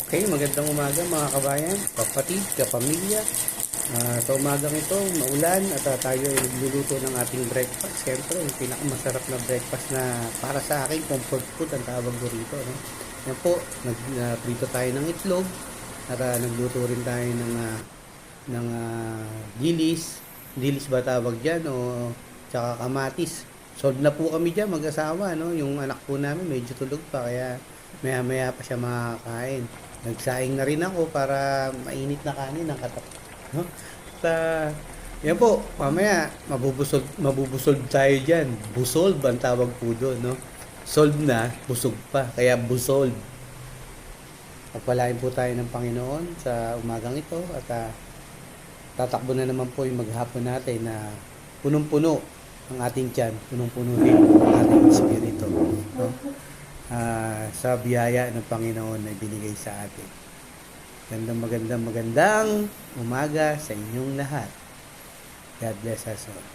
Okay, magandang umaga mga kabayan, kapatid, kapamilya. Sa umagang ito, maulan at tayo ay nagluluto ng ating breakfast. Siyempre, yung pinakamasarap na breakfast na para sa akin, comfort food ang tawag ko rito. No? Yan po, nagprito tayo ng itlog at nagluto rin tayo ng dilis. Dilis ba tawag dyan o tsaka kamatis. Solve na po kami dyan mag-asawa. No? Yung anak po namin medyo tulog pa kaya maya maya pa siya makakain. Nagsaing na rin ako para mainit na kanin ang katak. No? At yan po, mamaya mabubusog tayo dyan. Busol ang tawag po doon. No? Solve na, busog pa. Kaya busol. Pagpalain po tayo ng Panginoon sa umagang ito at tatakbo na naman po yung maghapon natin na punong-puno ang ating tiyan, punong-puno din ang ating espiritu. No? Sa biyaya ng Panginoon na binigay sa atin. Magandang umaga sa inyong lahat. God bless us all.